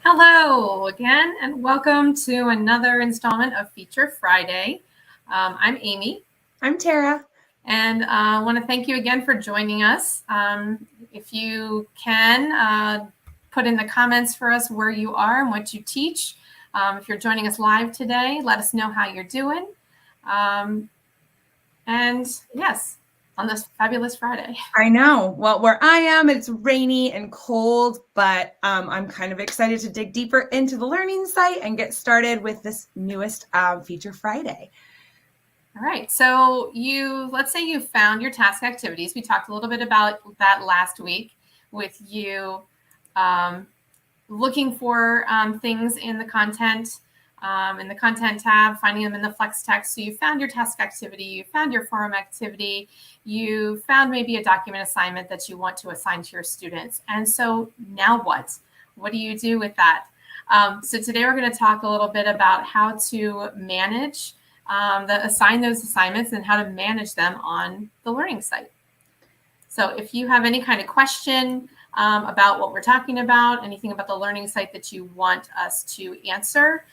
Hello again, and welcome to another installment of Feature Friday. I'm Amy. I'm Tara. And I want to thank you again for joining us. If you can, put in the comments for us where you are and what you teach. If you're joining us live today, let us know how you're doing. And yes, on this fabulous Friday. I know. Well, where I am, it's rainy and cold, but I'm kind of excited to dig deeper into the learning site and get started with this newest Feature Friday. All right. So let's say you found your task activities. We talked a little bit about that last week with you looking for things in the content tab, finding them in the flex text. So you found your task activity, you found your forum activity, you found maybe a document assignment that you want to assign to your students. And so now what? What do you do with that? So today we're going to talk a little bit about how to manage assign those assignments and how to manage them on the learning site. So if you have any kind of question about what we're talking about, anything about the learning site that you want us to answer,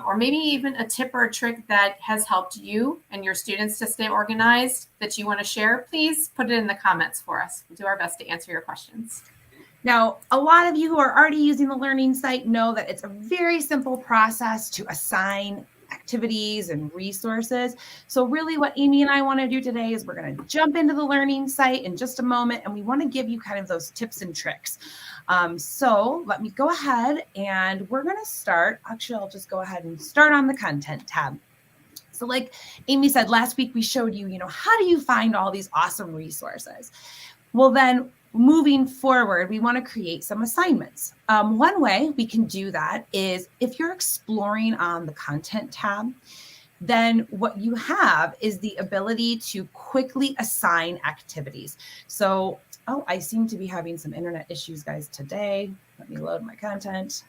or maybe even a tip or a trick that has helped you and your students to stay organized that you want to share, please put it in the comments for us. We'll do our best to answer your questions. Now, a lot of you who are already using the learning site know that it's a very simple process to assign activities and resources. So really what Amy and I want to do today is we're going to jump into the learning site in just a moment, and we want to give you kind of those tips and tricks. So let me go ahead and we're going to start. Actually, I'll just go ahead and start on the content tab. So like Amy said, last week we showed you, how do you find all these awesome resources? Well, then moving forward, we want to create some assignments. One way we can do that is if you're exploring on the content tab, then what you have is the ability to quickly assign activities. So, I seem to be having some internet issues, guys, today. Let me load my content.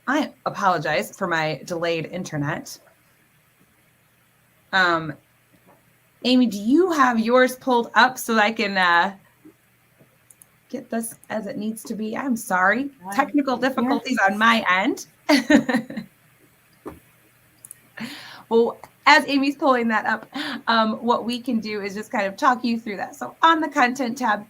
I apologize for my delayed internet. Amy, do you have yours pulled up so that I can get this as it needs to be? I'm sorry. Technical difficulties on my end. Well, as Amy's pulling that up, what we can do is just kind of talk you through that. So on the content tab,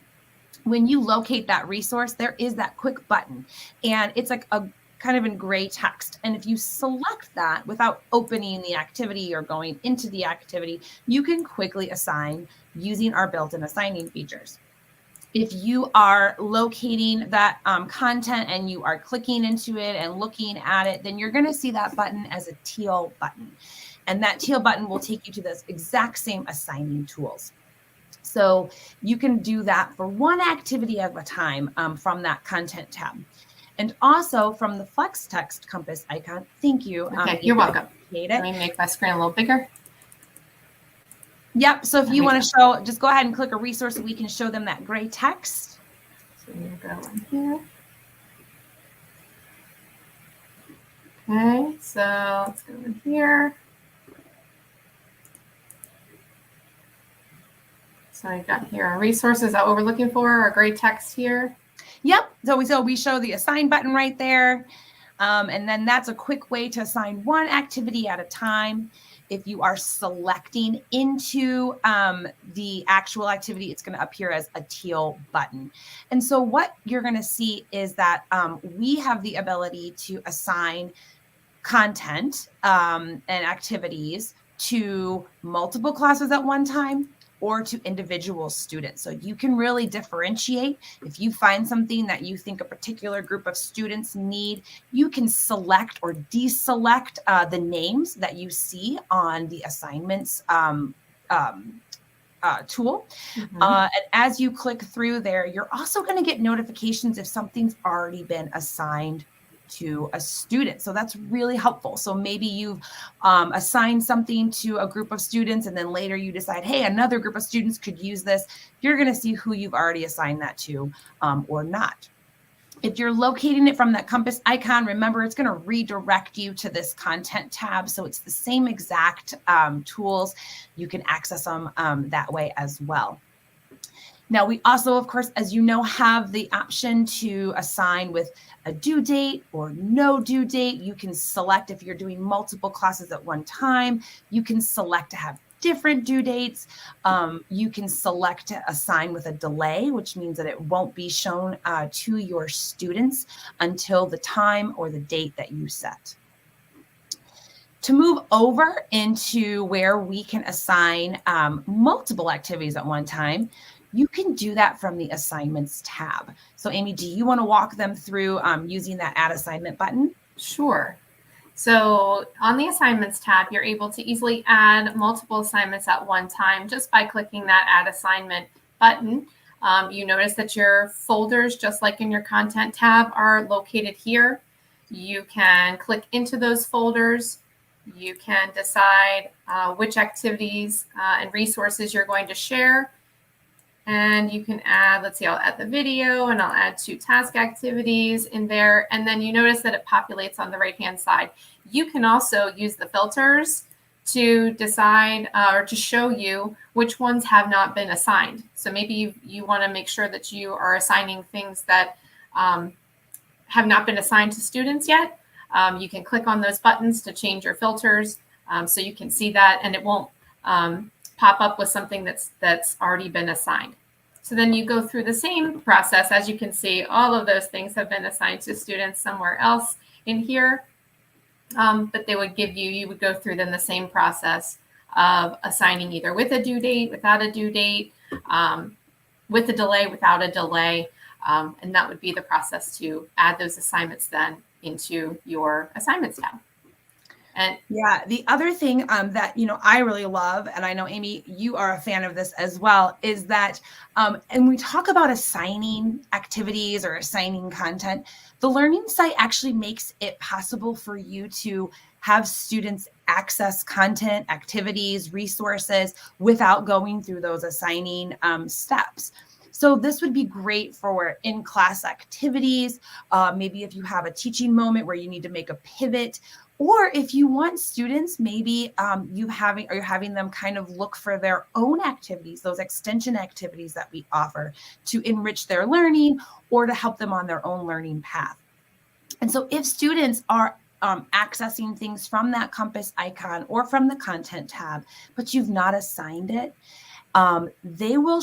when you locate that resource, there is that quick button, and it's like a kind of in gray text. And if you select that without opening the activity or going into the activity, you can quickly assign using our built-in assigning features. If you are locating that content and you are clicking into it and looking at it, then you're going to see that button as a teal button. And that teal button will take you to those exact same assigning tools. So you can do that for one activity at a time from that content tab. And also from the flex text compass icon, thank you. Okay, you're welcome. Let me make my screen a little bigger. Yep, so if you want to show, just go ahead and click a resource so we can show them that gray text. So you go in here. Okay, so let's go in here. So I've got here our resources that what we're looking for, our gray text here. Yep, so we show the assign button right there. And then that's a quick way to assign one activity at a time. If you are selecting into the actual activity, it's going to appear as a teal button. And so what you're going to see is that we have the ability to assign content and activities to multiple classes at one time or to individual students. So you can really differentiate. If you find something that you think a particular group of students need, you can select or deselect the names that you see on the assignments tool. And as you click through there, you're also going to get notifications if something's already been assigned to a student. So that's really helpful. So maybe you've assigned something to a group of students and then later you decide, hey, another group of students could use this. You're going to see who you've already assigned that to or not. If you're locating it from that compass icon, remember it's going to redirect you to this content tab. So it's the same exact tools. You can access them that way as well. Now, we also, of course, as you know, have the option to assign with a due date or no due date. You can select if you're doing multiple classes at one time. You can select to have different due dates. You can select to assign with a delay, which means that it won't be shown to your students until the time or the date that you set. To move over into where we can assign multiple activities at one time, you can do that from the assignments tab. So Amy, do you want to walk them through using that add assignment button? Sure. So on the assignments tab, you're able to easily add multiple assignments at one time just by clicking that add assignment button. You notice that your folders, just like in your content tab, are located here. You can click into those folders. You can decide which activities and resources you're going to share. And you can add, let's see, I'll add the video and I'll add 2 task activities in there. And then you notice that it populates on the right-hand side. You can also use the filters to decide or to show you which ones have not been assigned. So maybe you want to make sure that you are assigning things that have not been assigned to students yet. You can click on those buttons to change your filters so you can see that, and it won't pop up with something that's already been assigned. So then you go through the same process. As you can see, all of those things have been assigned to students somewhere else in here, but they would give you would go through then the same process of assigning either with a due date, without a due date, with a delay, without a delay, and that would be the process to add those assignments then into your assignments tab. And yeah, the other thing that, I really love, and I know, Amy, you are a fan of this as well, is that, and we talk about assigning activities or assigning content, the learning site actually makes it possible for you to have students access content, activities, resources without going through those assigning steps. So this would be great for in-class activities, maybe if you have a teaching moment where you need to make a pivot, or if you want students, maybe you're having them kind of look for their own activities, those extension activities that we offer to enrich their learning or to help them on their own learning path. And so if students are accessing things from that compass icon or from the content tab, but you've not assigned it, you'll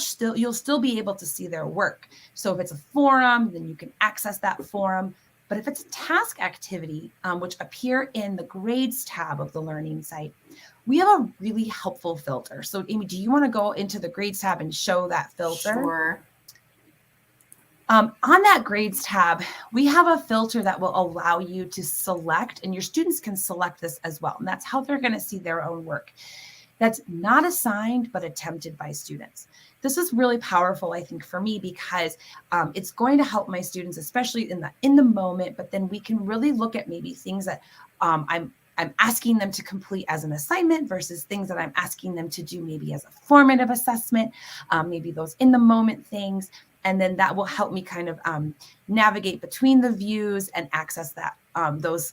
still be able to see their work. So if it's a forum, then you can access that forum. But if it's a task activity, which appear in the grades tab of the learning site, we have a really helpful filter. So Amy, do you want to go into the grades tab and show that filter? Sure. On that grades tab, we have a filter that will allow you to select, and your students can select this as well. And that's how they're going to see their own work. That's not assigned, but attempted by students. This is really powerful, I think, for me, because it's going to help my students, especially in the moment, but then we can really look at maybe things that I'm asking them to complete as an assignment versus things that I'm asking them to do maybe as a formative assessment, maybe those in the moment things. And then that will help me kind of navigate between the views and access those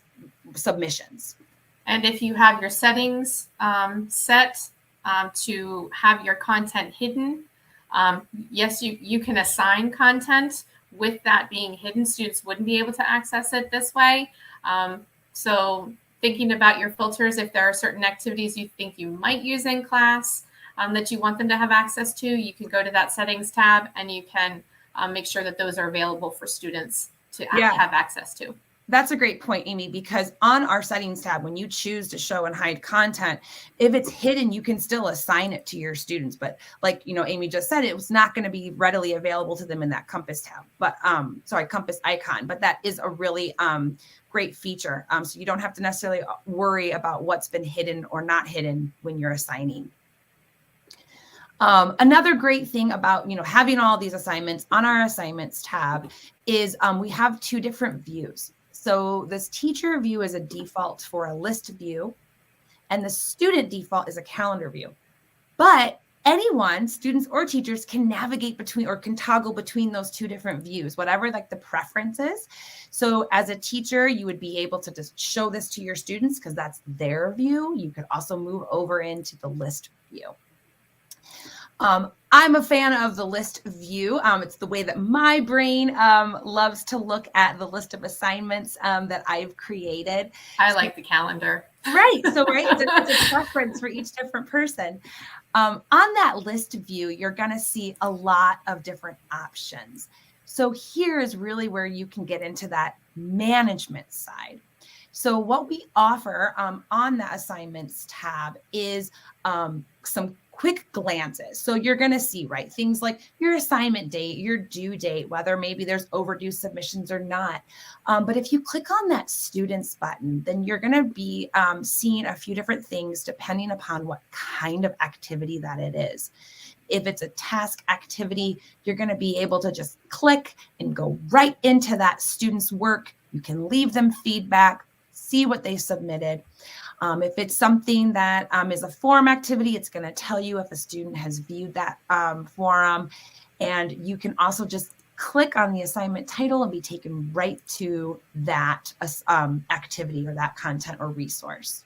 submissions. And if you have your settings set to have your content hidden, yes, you can assign content with that being hidden. Students wouldn't be able to access it this way. So thinking about your filters, if there are certain activities you think you might use in class that you want them to have access to, you can go to that settings tab and you can make sure that those are available for students to have access to. That's a great point, Amy, because on our settings tab, when you choose to show and hide content, if it's hidden, you can still assign it to your students. But like, Amy just said, it was not going to be readily available to them in that compass tab, but compass icon. But that is a really great feature. So you don't have to necessarily worry about what's been hidden or not hidden when you're assigning. Another great thing about, having all these assignments on our assignments tab is we have 2 different views. So this teacher view is a default for a list view, and the student default is a calendar view. But anyone, students or teachers, can navigate between or can toggle between those two different views, whatever like the preference is. So as a teacher, you would be able to just show this to your students because that's their view. You could also move over into the list view. I'm a fan of the list view. It's the way that my brain loves to look at the list of assignments that I've created. I like the calendar. Right. So, right, it's a preference for each different person. On that list view, you're going to see a lot of different options. So here is really where you can get into that management side. So what we offer on the assignments tab is some quick glances. So you're going to see, right, things like your assignment date, your due date, whether maybe there's overdue submissions or not. But if you click on that students button, then you're going to be seeing a few different things depending upon what kind of activity that it is. If it's a task activity, you're going to be able to just click and go right into that student's work. You can leave them feedback, see what they submitted. If it's something that is a forum activity, it's going to tell you if a student has viewed that forum. And you can also just click on the assignment title and be taken right to that activity or that content or resource.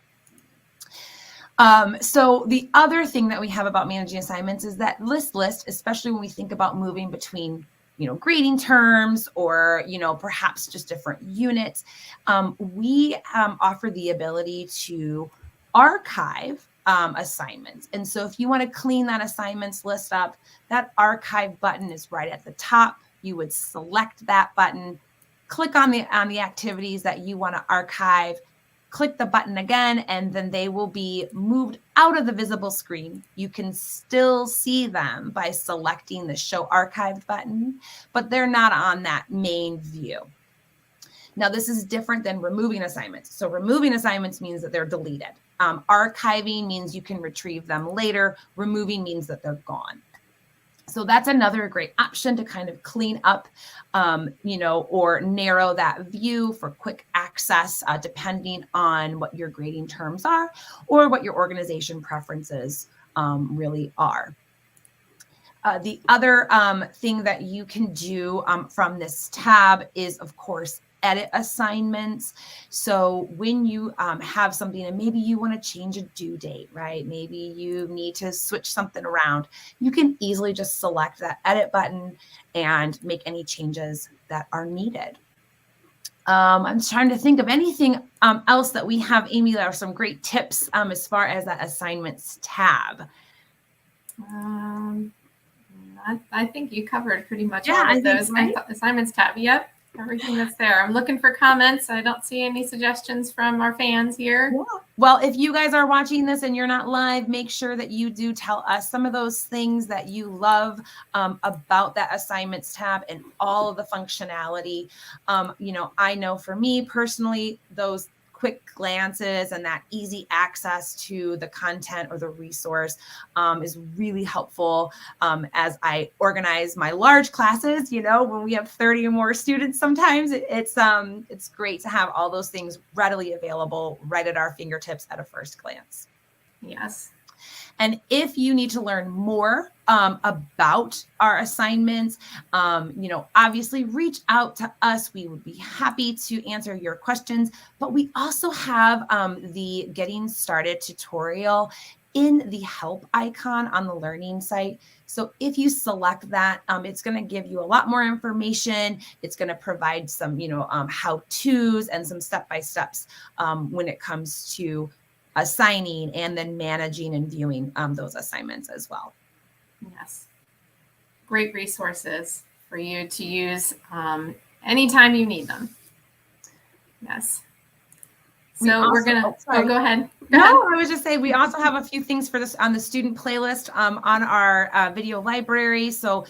So the other thing that we have about managing assignments is that list, especially when we think about moving between grading terms or, perhaps just different units. We offer the ability to archive assignments. And so if you want to clean that assignments list up, that archive button is right at the top. You would select that button, click on the activities that you want to archive, click the button again, and then they will be moved out of the visible screen. You can still see them by selecting the Show Archived button, but they're not on that main view. Now, this is different than removing assignments. So removing assignments means that they're deleted. Archiving means you can retrieve them later. Removing means that they're gone. So that's another great option to kind of clean up, or narrow that view for quick access, depending on what your grading terms are or what your organization preferences really are. The other thing that you can do from this tab is, of course, edit assignments. So when you have something and maybe you want to change a due date, right? Maybe you need to switch something around. You can easily just select that edit button and make any changes that are needed. I'm trying to think of anything else that we have, Amy. There are some great tips as far as that assignments tab. I think you covered pretty much all of those. Right? Assignments tab. Yep. Everything that's there. I'm looking for comments. I don't see any suggestions from our fans here. Yeah. Well, if you guys are watching this and you're not live, make sure that you do tell us some of those things that you love about that assignments tab and all of the functionality. I know for me personally, those quick glances and that easy access to the content or the resource is really helpful as I organize my large classes. When we have 30 or more students, sometimes it's great to have all those things readily available right at our fingertips at a first glance. Yes. And if you need to learn more about our assignments, obviously reach out to us. We would be happy to answer your questions. But we also have the Getting Started tutorial in the help icon on the learning site. So if you select that, it's going to give you a lot more information. It's going to provide some, how-tos and some step-by-steps when it comes to assigning and then managing and viewing those assignments as well. Yes. Great resources for you to use anytime you need them. Yes. So we're going to, go ahead. I was just saying we also have a few things for this on the student playlist on our video library. So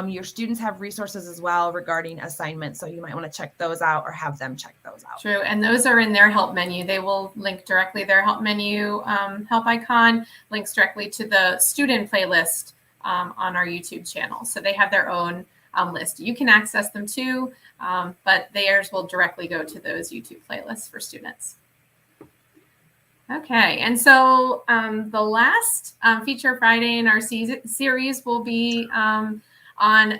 your students have resources as well regarding assignments. So you might want to check those out or have them check those out. True. And those are in their help menu. They will link directly their help menu, help icon links directly to the student playlist on our YouTube channel. So they have their own list. You can access them too, but theirs will directly go to those YouTube playlists for students. Okay, and so the last Feature Friday in our series will be on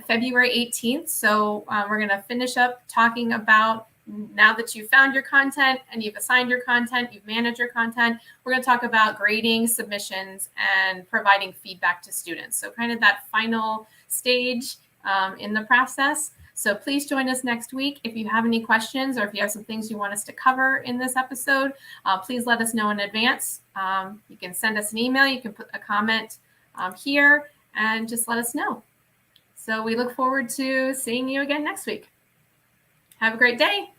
February 18th. So we're going to finish up talking about, now that you've found your content and you've assigned your content, you've managed your content, we're going to talk about grading submissions and providing feedback to students. So kind of that final stage in the process. So please join us next week. If you have any questions or if you have some things you want us to cover in this episode, please let us know in advance. You can send us an email. You can put a comment here and just let us know. So we look forward to seeing you again next week. Have a great day.